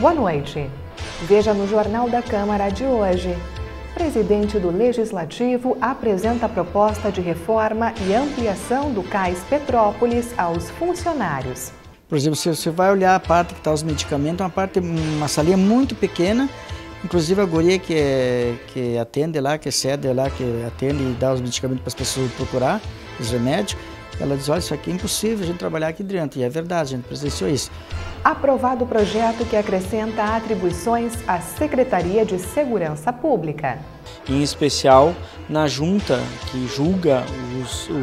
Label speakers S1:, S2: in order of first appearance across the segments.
S1: Boa noite. Veja no Jornal da Câmara de hoje. Presidente do Legislativo apresenta a proposta de reforma e ampliação do Cais Petrópolis aos funcionários.
S2: Por exemplo, se você vai olhar a parte que está os medicamentos, uma salinha muito pequena, inclusive a guria que atende lá, que cede lá, que atende e dá os medicamentos para as pessoas procurar, os remédios, ela diz, olha, isso aqui é impossível a gente trabalhar aqui dentro, e é verdade, a gente presenciou isso.
S1: Aprovado o projeto que acrescenta atribuições à Secretaria de Segurança Pública.
S3: Em especial na junta que julga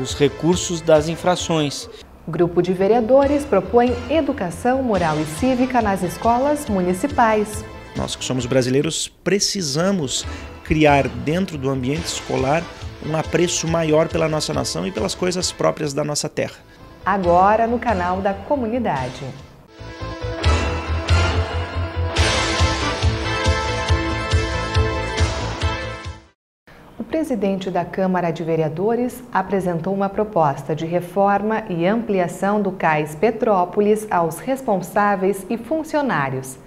S3: os recursos das infrações.
S1: Grupo de vereadores propõe educação moral e cívica nas escolas municipais.
S4: Nós que somos brasileiros precisamos criar dentro do ambiente escolar um apreço maior pela nossa nação e pelas coisas próprias da nossa terra.
S1: Agora no canal da comunidade. O presidente da Câmara de Vereadores apresentou uma proposta de reforma e ampliação do Cais Petrópolis aos responsáveis e funcionários.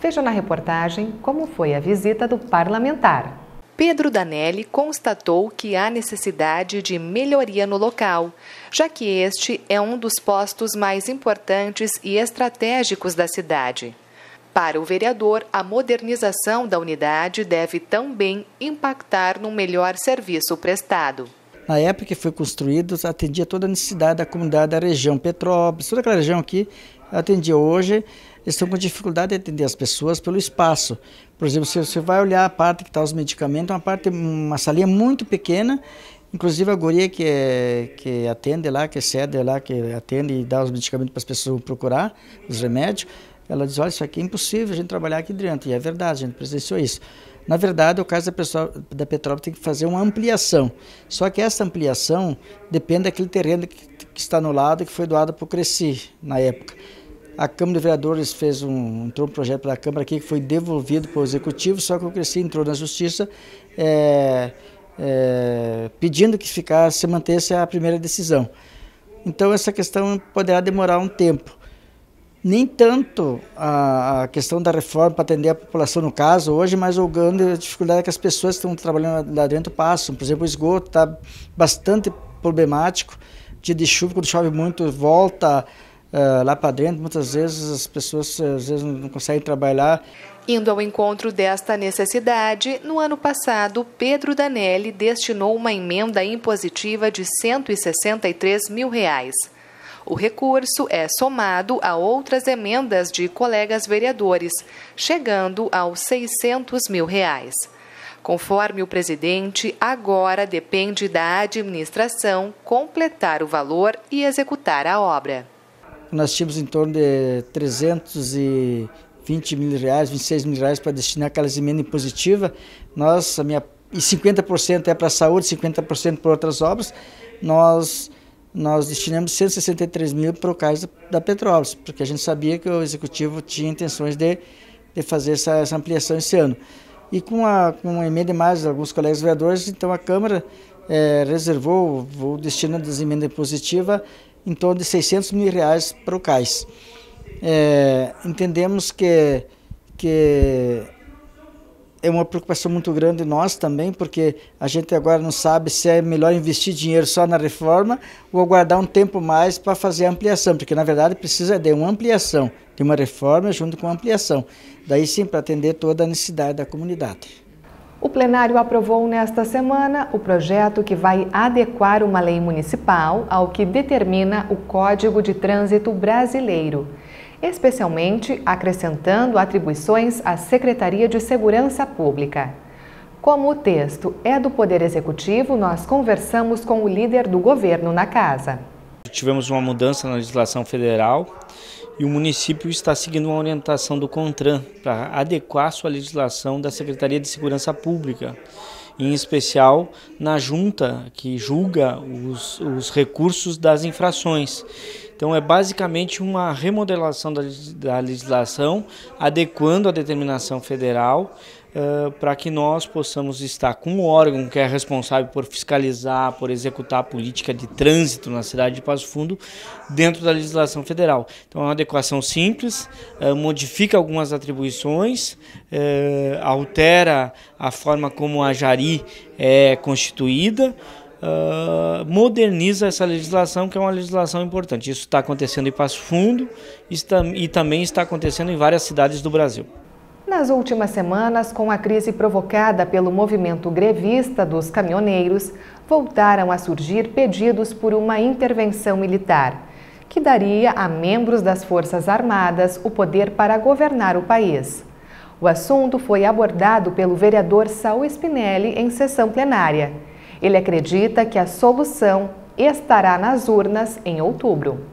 S1: Veja na reportagem como foi a visita do parlamentar. Pedro Danelli constatou que há necessidade de melhoria no local, já que este é um dos postos mais importantes e estratégicos da cidade. Para o vereador, a modernização da unidade deve também impactar num melhor serviço prestado.
S2: Na época que foi construído, atendia toda a necessidade da comunidade da região Petrópolis, toda aquela região aqui atendia. Hoje, eles estão com dificuldade de atender as pessoas pelo espaço. Por exemplo, se você vai olhar a parte que está os medicamentos, uma salinha muito pequena, inclusive a guria que atende lá, que cede lá, que atende e dá os medicamentos para as pessoas procurar, os remédios, ela diz, olha, isso aqui é impossível a gente trabalhar aqui dentro, e é verdade, a gente presenciou isso. Na verdade, o caso da Petrópolis tem que fazer uma ampliação, só que essa ampliação depende daquele terreno que está no lado, que foi doado para o Cresci, na época. A Câmara de Vereadores entrou um projeto pela Câmara aqui que foi devolvido para o Executivo, só que o Cresci entrou na Justiça pedindo que se mantesse a primeira decisão. Então essa questão poderá demorar um tempo. Nem tanto a questão da reforma para atender a população no caso hoje, mas a grande dificuldade é que as pessoas que estão trabalhando lá dentro passam. Por exemplo, o esgoto está bastante problemático. Dia de chuva, quando chove muito, volta lá para dentro. Muitas vezes as pessoas não conseguem trabalhar.
S1: Indo ao encontro desta necessidade, no ano passado, Pedro Danelli destinou uma emenda impositiva de R$ 163 mil. O recurso é somado a outras emendas de colegas vereadores, chegando aos R$ 600 mil. Conforme o presidente, agora depende da administração completar o valor e executar a obra.
S2: Nós tínhamos em torno de 320 mil reais, 26 mil reais para destinar aquelas emendas impositivas. E 50% é para a saúde, 50% para outras obras. Nós destinamos 163 mil para o Cais da Petrópolis, porque a gente sabia que o Executivo tinha intenções de fazer essa ampliação esse ano. E com uma emenda mais de alguns colegas vereadores, então a Câmara reservou o destino das emendas positivas em torno de 600 mil reais para o Cais. Entendemos que é uma preocupação muito grande nós também, porque a gente agora não sabe se é melhor investir dinheiro só na reforma ou aguardar um tempo mais para fazer a ampliação, porque na verdade precisa de uma ampliação, de uma reforma junto com a ampliação. Daí sim, para atender toda a necessidade da comunidade.
S1: O plenário aprovou nesta semana o projeto que vai adequar uma lei municipal ao que determina o Código de Trânsito Brasileiro, especialmente acrescentando atribuições à Secretaria de Segurança Pública. Como o texto é do Poder Executivo, nós conversamos com o líder do governo na casa.
S3: Tivemos uma mudança na legislação federal e o município está seguindo uma orientação do CONTRAN para adequar sua legislação da Secretaria de Segurança Pública, em especial na junta que julga os recursos das infrações. Então é basicamente uma remodelação da legislação, adequando a determinação federal, para que nós possamos estar com um órgão que é responsável por fiscalizar, por executar a política de trânsito na cidade de Passo Fundo dentro da legislação federal. Então é uma adequação simples, modifica algumas atribuições, altera a forma como a Jari é constituída, moderniza essa legislação, que é uma legislação importante. Isso está acontecendo em Passo Fundo e também está acontecendo em várias cidades do Brasil.
S1: Nas últimas semanas, com a crise provocada pelo movimento grevista dos caminhoneiros, voltaram a surgir pedidos por uma intervenção militar, que daria a membros das Forças Armadas o poder para governar o país. O assunto foi abordado pelo vereador Saul Spinelli em sessão plenária. Ele acredita que a solução estará nas urnas em outubro.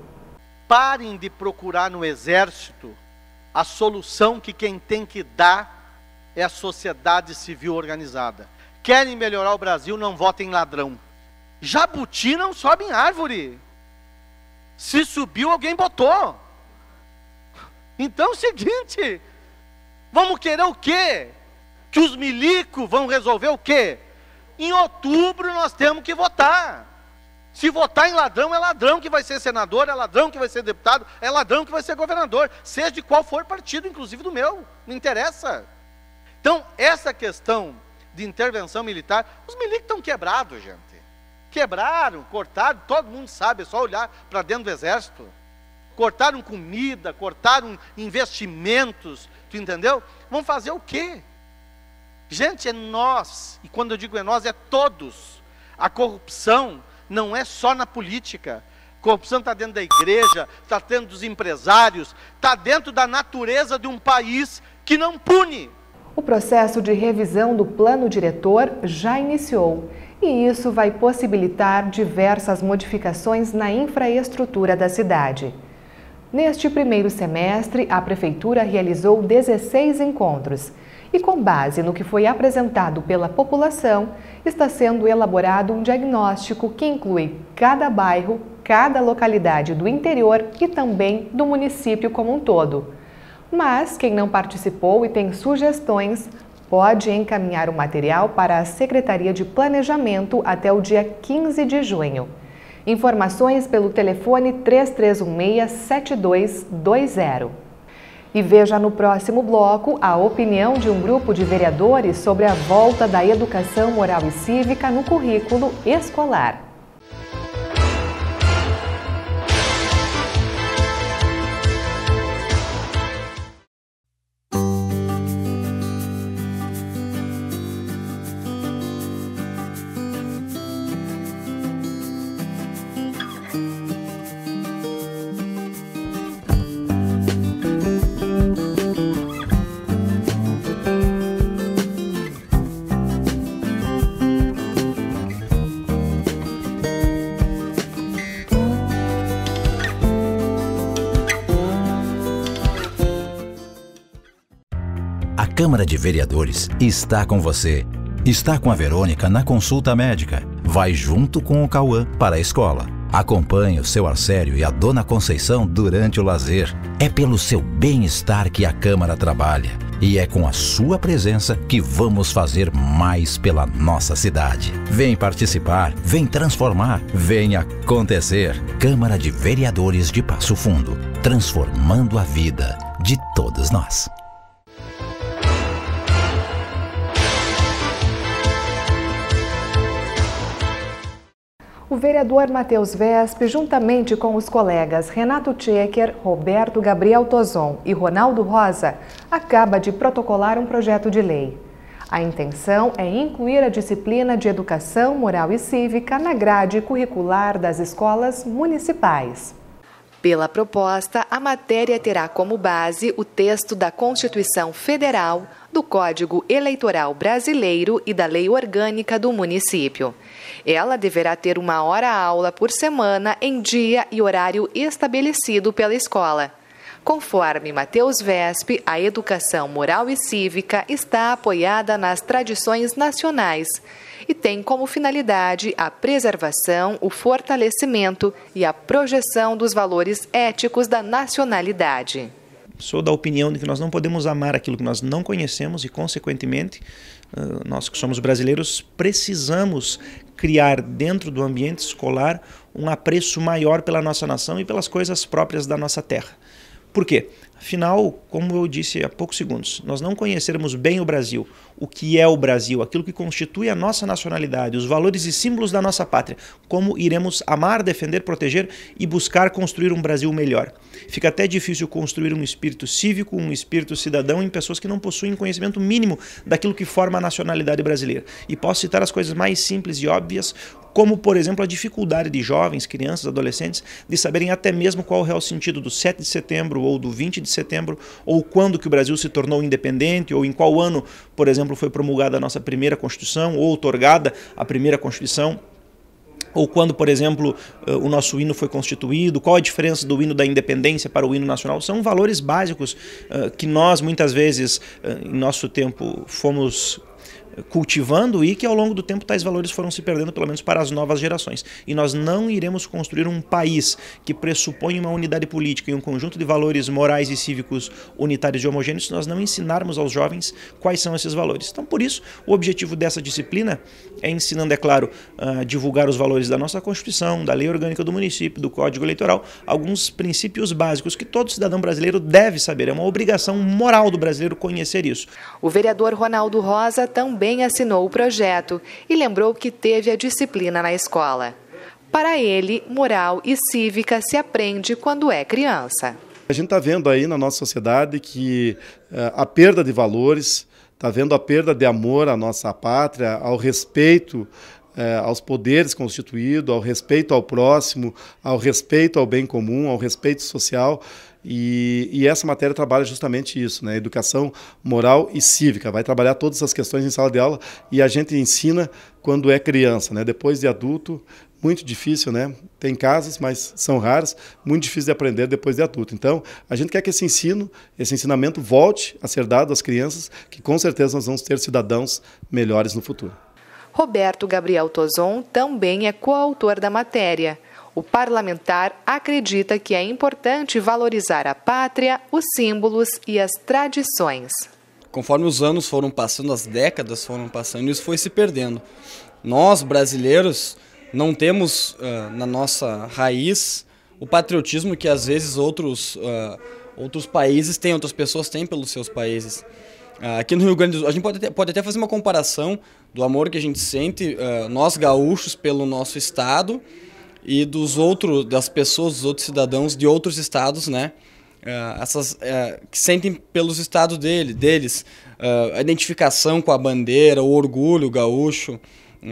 S5: Parem de procurar no Exército a solução, que quem tem que dar é a sociedade civil organizada. Querem melhorar o Brasil, não votem em ladrão. Jabuti não sobe em árvore. Se subiu, alguém botou. Então é o seguinte, vamos querer o quê? Que os milicos vão resolver o quê? Em outubro nós temos que votar. Se votar em ladrão, é ladrão que vai ser senador, é ladrão que vai ser deputado, é ladrão que vai ser governador, seja de qual for partido, inclusive do meu, não interessa. Então, essa questão de intervenção militar, os milicos estão quebrados, gente. Quebraram, cortaram, todo mundo sabe, é só olhar para dentro do Exército. Cortaram comida, cortaram investimentos, tu entendeu? Vão fazer o quê? Gente, é nós, e quando eu digo é nós, é todos. A corrupção não é só na política. Corrupção está dentro da igreja, está dentro dos empresários, está dentro da natureza de um país que não pune.
S1: O processo de revisão do plano diretor já iniciou e isso vai possibilitar diversas modificações na infraestrutura da cidade. Neste primeiro semestre, a Prefeitura realizou 16 encontros e, com base no que foi apresentado pela população, está sendo elaborado um diagnóstico que inclui cada bairro, cada localidade do interior e também do município como um todo. Mas quem não participou e tem sugestões pode encaminhar o material para a Secretaria de Planejamento até o dia 15 de junho. Informações pelo telefone 3316-7220. E veja no próximo bloco a opinião de um grupo de vereadores sobre a volta da educação moral e cívica no currículo escolar.
S6: A Câmara de Vereadores está com você. Está com a Verônica na consulta médica. Vai junto com o Cauã para a escola. Acompanhe o seu Arcério e a Dona Conceição durante o lazer. É pelo seu bem-estar que a Câmara trabalha. E é com a sua presença que vamos fazer mais pela nossa cidade. Vem participar, vem transformar, vem acontecer. Câmara de Vereadores de Passo Fundo, transformando a vida de todos nós.
S1: O vereador Matheus Vesp, juntamente com os colegas Renato Tchecker, Roberto Gabriel Tozon e Ronaldo Rosa, acaba de protocolar um projeto de lei. A intenção é incluir a disciplina de Educação Moral e Cívica na grade curricular das escolas municipais. Pela proposta, a matéria terá como base o texto da Constituição Federal, do Código Eleitoral Brasileiro e da Lei Orgânica do município. Ela deverá ter 1 hora-aula por semana em dia e horário estabelecido pela escola. Conforme Matheus Vespe, a educação moral e cívica está apoiada nas tradições nacionais e tem como finalidade a preservação, o fortalecimento e a projeção dos valores éticos da nacionalidade.
S4: Sou da opinião de que nós não podemos amar aquilo que nós não conhecemos e, consequentemente, nós que somos brasileiros precisamos criar dentro do ambiente escolar um apreço maior pela nossa nação e pelas coisas próprias da nossa terra. Por quê? Afinal, como eu disse há poucos segundos, nós não conhecermos bem o Brasil, o que é o Brasil, aquilo que constitui a nossa nacionalidade, os valores e símbolos da nossa pátria, como iremos amar, defender, proteger e buscar construir um Brasil melhor. Fica até difícil construir um espírito cívico, um espírito cidadão em pessoas que não possuem conhecimento mínimo daquilo que forma a nacionalidade brasileira. E posso citar as coisas mais simples e óbvias, como, por exemplo, a dificuldade de jovens, crianças, adolescentes, de saberem até mesmo qual é o real sentido do 7 de setembro ou do 20 de setembro, ou quando que o Brasil se tornou independente, ou em qual ano, por exemplo, foi promulgada a nossa primeira Constituição, ou outorgada a primeira Constituição, ou quando, por exemplo, o nosso hino foi constituído, qual a diferença do hino da independência para o hino nacional. São valores básicos que nós, muitas vezes, em nosso tempo, fomos cultivando e que ao longo do tempo tais valores foram se perdendo, pelo menos para as novas gerações. E nós não iremos construir um país que pressupõe uma unidade política e um conjunto de valores morais e cívicos unitários e homogêneos se nós não ensinarmos aos jovens quais são esses valores. Então, por isso, o objetivo dessa disciplina é ensinando, é claro, a divulgar os valores da nossa Constituição, da Lei Orgânica do Município, do Código Eleitoral, alguns princípios básicos que todo cidadão brasileiro deve saber. É uma obrigação moral do brasileiro conhecer isso.
S1: O vereador Ronaldo Rosa também assinou o projeto e lembrou que teve a disciplina na escola. Para ele, moral e cívica se aprende quando é criança.
S7: A gente está vendo aí na nossa sociedade que a perda de valores, está vendo a perda de amor à nossa pátria, ao respeito aos poderes constituídos, ao respeito ao próximo, ao respeito ao bem comum, ao respeito social. E essa matéria trabalha justamente isso, né? Educação moral e cívica. Vai trabalhar todas essas questões em sala de aula e a gente ensina quando é criança, né? Depois de adulto, muito difícil, né? Tem casos, mas são raros, muito difícil de aprender depois de adulto. Então, a gente quer que esse ensinamento volte a ser dado às crianças, que com certeza nós vamos ter cidadãos melhores no futuro.
S1: Roberto Gabriel Tozon também é coautor da matéria. O parlamentar acredita que é importante valorizar a pátria, os símbolos e as tradições.
S8: Conforme os anos foram passando, as décadas foram passando, isso foi se perdendo. Nós, brasileiros, não temos na nossa raiz o patriotismo que às vezes outros países têm, outras pessoas têm pelos seus países. Aqui no Rio Grande do Sul, a gente pode até fazer uma comparação do amor que a gente sente, nós gaúchos, pelo nosso estado, e das pessoas, dos outros cidadãos de outros estados, né? Que sentem pelos estados deles, a identificação com a bandeira, o orgulho gaúcho.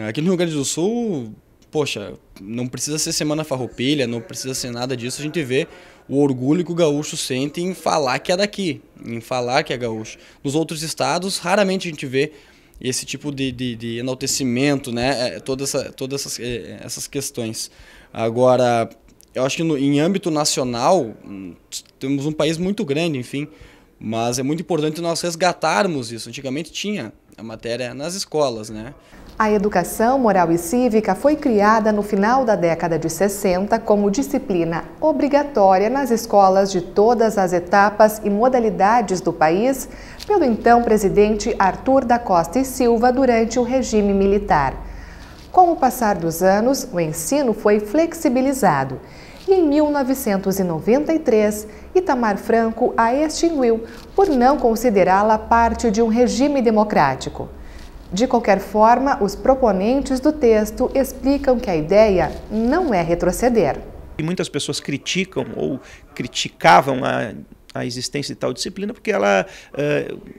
S8: Aqui no Rio Grande do Sul, poxa, não precisa ser Semana Farroupilha, não precisa ser nada disso, a gente vê o orgulho que o gaúcho sente em falar que é daqui, em falar que é gaúcho. Nos outros estados, raramente a gente vê esse tipo de enaltecimento, né? Todas essas questões. Agora, eu acho que em âmbito nacional, temos um país muito grande, enfim, mas é muito importante nós resgatarmos isso. Antigamente tinha a matéria nas escolas, né?
S1: A educação moral e cívica foi criada no final da década de 60 como disciplina obrigatória nas escolas de todas as etapas e modalidades do país pelo então presidente Arthur da Costa e Silva durante o regime militar. Com o passar dos anos, o ensino foi flexibilizado e em 1993, Itamar Franco a extinguiu por não considerá-la parte de um regime democrático. De qualquer forma, os proponentes do texto explicam que a ideia não é retroceder.
S4: E muitas pessoas criticam ou criticavam a existência de tal disciplina porque ela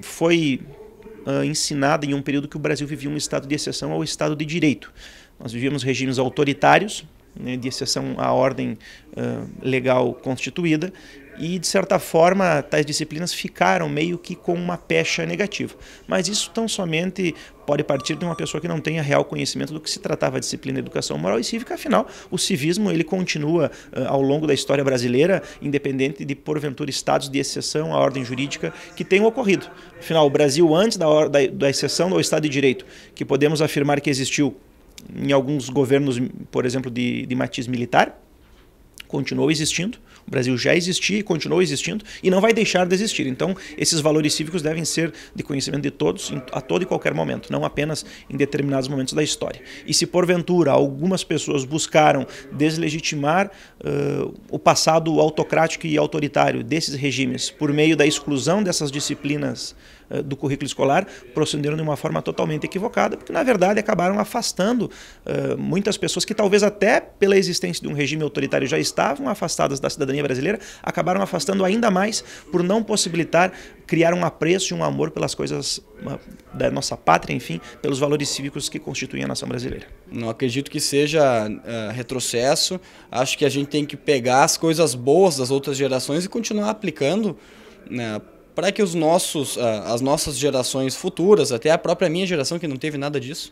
S4: foi ensinada em um período que o Brasil vivia um estado de exceção ao Estado de Direito. Nós vivíamos regimes autoritários, né, de exceção à ordem legal constituída, e, de certa forma, tais disciplinas ficaram meio que com uma pecha negativa. Mas isso tão somente pode partir de uma pessoa que não tenha real conhecimento do que se tratava a disciplina de educação moral e cívica. Afinal, o civismo ele continua ao longo da história brasileira, independente de, porventura, estados de exceção à ordem jurídica que tenham ocorrido. Afinal, o Brasil, antes da exceção ao Estado de Direito, que podemos afirmar que existiu em alguns governos, por exemplo, de matiz militar, continuou existindo. O Brasil já existia e continuou existindo e não vai deixar de existir. Então, esses valores cívicos devem ser de conhecimento de todos a todo e qualquer momento, não apenas em determinados momentos da história. E se porventura algumas pessoas buscaram deslegitimar o passado autocrático e autoritário desses regimes por meio da exclusão dessas disciplinas do currículo escolar, procederam de uma forma totalmente equivocada, porque na verdade acabaram afastando muitas pessoas que talvez até pela existência de um regime autoritário já estavam afastadas da cidadania brasileira, acabaram afastando ainda mais por não possibilitar criar um apreço e um amor pelas coisas da nossa pátria, enfim, pelos valores cívicos que constituem a nação brasileira.
S8: Não acredito que seja retrocesso, acho que a gente tem que pegar as coisas boas das outras gerações e continuar aplicando, né, para que as nossas gerações futuras, até a própria minha geração que não teve nada disso,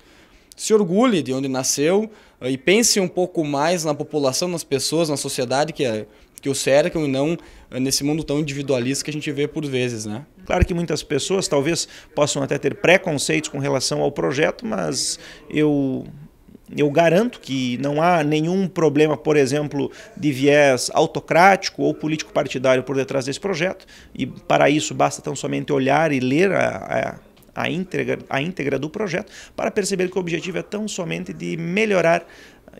S8: se orgulhe de onde nasceu e pense um pouco mais na população, nas pessoas, na sociedade que o cercam e não nesse mundo tão individualista que a gente vê por vezes, né?
S4: Claro que muitas pessoas talvez possam até ter preconceitos com relação ao projeto, mas eu garanto que não há nenhum problema, por exemplo, de viés autocrático ou político-partidário por detrás desse projeto, e para isso basta tão somente olhar e ler a íntegra do projeto para perceber que o objetivo é tão somente de melhorar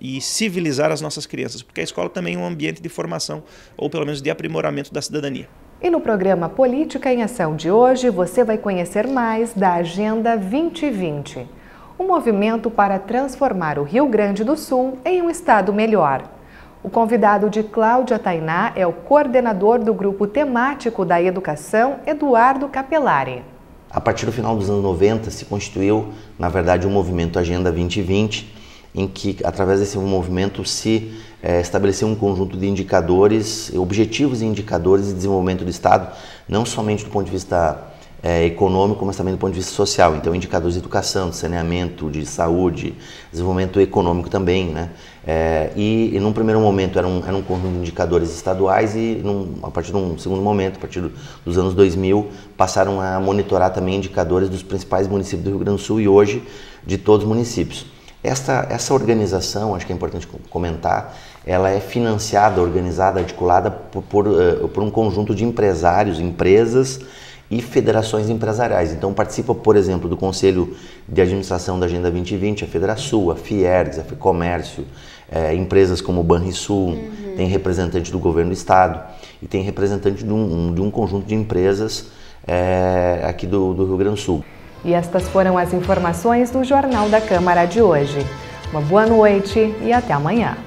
S4: e civilizar as nossas crianças, porque a escola também é um ambiente de formação, ou pelo menos de aprimoramento da cidadania.
S1: E no programa Política em Ação de hoje, você vai conhecer mais da Agenda 2020. Um movimento para transformar o Rio Grande do Sul em um estado melhor. O convidado de Cláudia Tainá é o coordenador do grupo temático da educação, Eduardo Capelari.
S9: A partir do final dos anos 90 se constituiu, na verdade, um movimento Agenda 2020, em que, através desse movimento, se estabeleceu um conjunto de indicadores, objetivos e indicadores de desenvolvimento do estado, não somente do ponto de vista econômico, mas também do ponto de vista social. Então, indicadores de educação, de saneamento, de saúde, desenvolvimento econômico também, né? E num primeiro momento era um conjunto de indicadores estaduais e a partir de um segundo momento, a partir dos anos 2000, passaram a monitorar também indicadores dos principais municípios do Rio Grande do Sul e hoje de todos os municípios. Essa organização, acho que é importante comentar, ela é financiada, organizada, articulada por um conjunto de empresários, empresas e federações empresariais. Então participa, por exemplo, do Conselho de Administração da Agenda 2020, a Federasul, a Fiergs, a Fecomércio, empresas como o Banrisul, tem representante do governo do estado e tem representante de um conjunto de empresas aqui do Rio Grande do Sul.
S1: E estas foram as informações do Jornal da Câmara de hoje. Uma boa noite e até amanhã.